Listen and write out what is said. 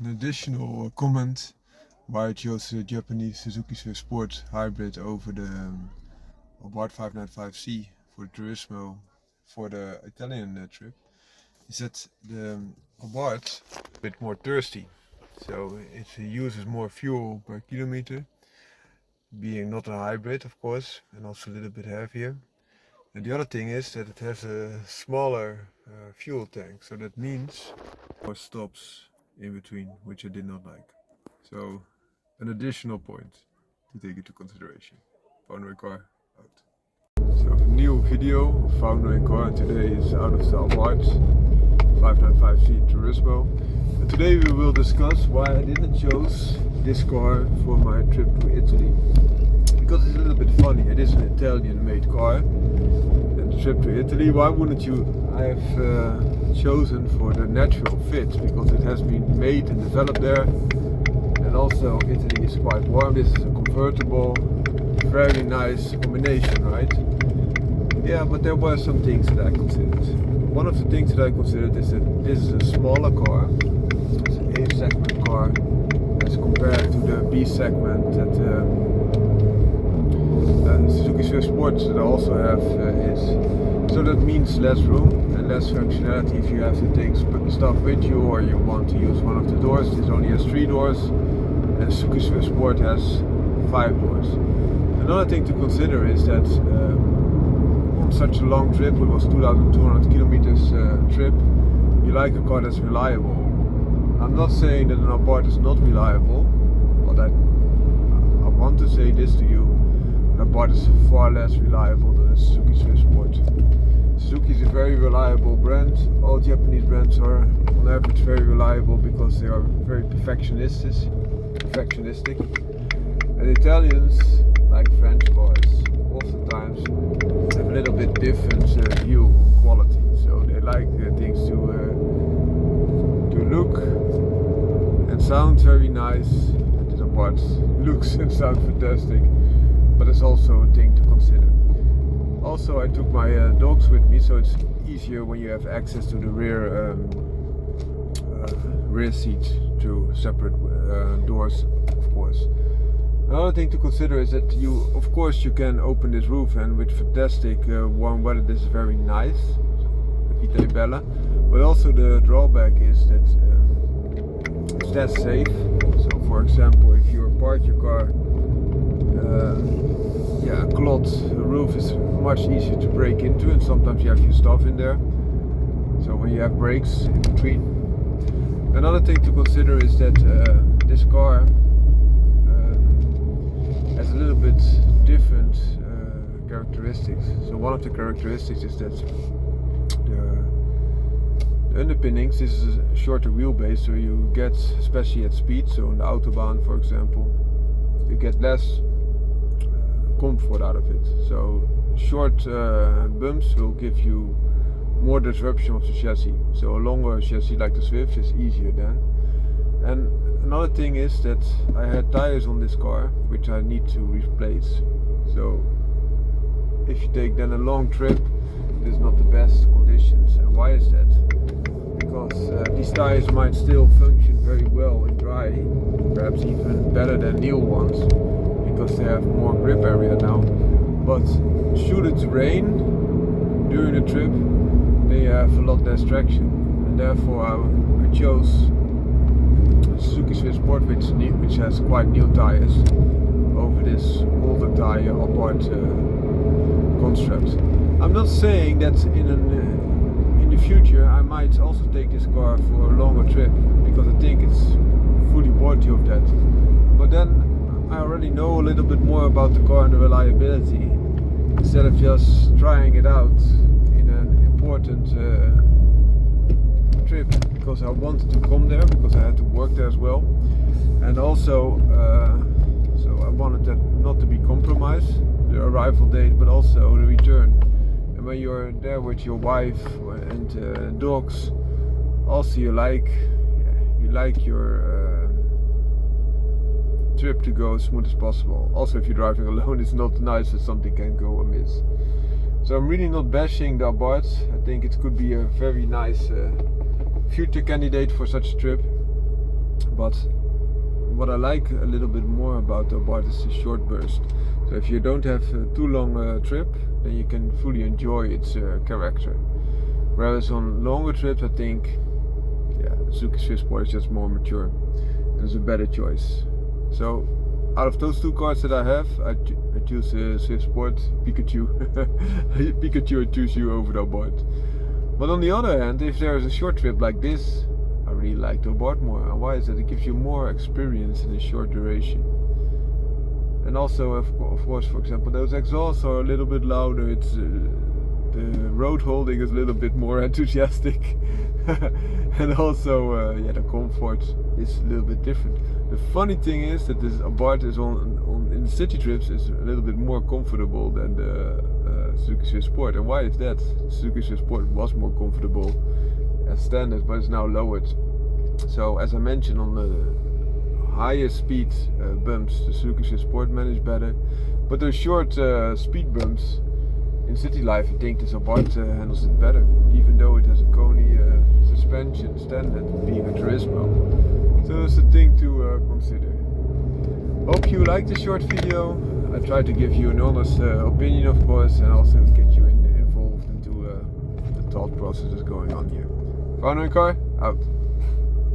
an additional comment why I chose the Japanese Suzuki Swift Sport hybrid over the ABARTH 595C for the TURISMO for the Italian trip is that the ABARTH is a bit more thirsty, so it uses more fuel per kilometer, being not a hybrid of course, and also a little bit heavier. And the other thing is that it has a smaller fuel tank, so that means more stops in between, which I did not like. So an additional point to take into consideration. Found my car out. So new video of found my car today is out of the ABARTH 595C Turismo. And today we will discuss why I didn't choose this car for my trip to Italy. Because it's a little bit funny, it is an Italian made car. And the trip to Italy, why wouldn't you have chosen for the natural fit? Because it has been made and developed there. And also Italy is quite warm. This is a convertible, very nice combination, right? Yeah, but there were some things that I considered. One of the things that I considered is that this is a smaller car. It's an A segment car as compared to the B segment that Suzuki Swift Sport that I also have is. So that means less room and less functionality if you have to take stuff with you or you want to use one of the doors. This only has 3 doors and Suzuki Swift Sport has 5 doors. Another thing to consider is that on such a long trip, it was 2,200 kilometers trip, you like a car that's reliable. I'm not saying that an ABARTH is not reliable, but I want to say this to you. An ABARTH is far less reliable than a Suzuki Swift Sport. Suzuki is a very reliable brand. All Japanese brands are on average very reliable because they are very perfectionistic. And Italians, like French cars, oftentimes have a little bit different view on quality. So they like things to look and sound very nice. This ABARTH looks and sounds fantastic, but it's also a thing to consider. Also, I took my dogs with me, so it's easier when you have access to the rear seat through separate doors, of course. Another thing to consider is that you can open this roof, and with fantastic warm weather this is very nice, Vita Bella. But also the drawback is that it's less safe. So for example, if you park your car a cloth roof is much easier to break into, and sometimes you have your stuff in there. So when you have brakes in between. Another thing to consider is that this car has a little bit different characteristics. So one of the characteristics is that the underpinnings, this is a shorter wheelbase, so you get, especially at speed, so on the autobahn for example, you get less comfort out of it. So short bumps will give you more disruption of the chassis. So a longer chassis like the Swift is easier then. And another thing is that I had tires on this car which I need to replace. So if you take then a long trip, it is not the best conditions. And why is that? Because these tires might still function very well in dry, perhaps even better than new ones, because they have more grip area now. But should it rain during the trip, they have a lot less traction, and therefore I chose Suzuki Swift Sport, which has quite new tires, over this older tire ABARTH construct. I'm not saying that in the future I might also take this car for a longer trip, because I think it's fully worthy of that. But then I already know a little bit more about the car and the reliability, instead of just trying it out in an important trip, because I wanted to come there, because I had to work there as well, and also so I wanted that not to be compromised, the arrival date, but also the return. And when you're there with your wife and dogs, also you like your trip to go as smooth as possible. Also, if you're driving alone, it's not nice that something can go amiss. So I'm really not bashing the ABARTH. I think it could be a very nice future candidate for such a trip. But what I like a little bit more about the ABARTH is the short burst. So if you don't have too long a trip, then you can fully enjoy its character. Whereas on longer trips, I think Suzuki Swift Sport is just more mature and it's a better choice. So out of those two cars that I have, I choose Swift Sport Pikachu. Pikachu, I choose you over the ABARTH. But on the other hand, if there is a short trip like this, I really like the ABARTH more. And why is that? It gives you more experience in a short duration. And also, of course, for example, those exhausts are a little bit louder. It's the road holding is a little bit more enthusiastic. And also, the comfort is a little bit different. The funny thing is that this ABARTH is in the city trips is a little bit more comfortable than the Suzuki Swift Sport. And why is that? Suzuki Swift Sport was more comfortable as standard, but it's now lowered. So as I mentioned, on the higher speed bumps, the Suzuki Swift Sport managed better. But those short speed bumps in city life, I think this ABARTH handles it better, even though it has a Koni suspension standard, being a TURISMO. So it's a thing to consider. Hope you liked the short video. I tried to give you an honest opinion, of course, and also get you involved into the thought process that's going on here. Found my car? Out.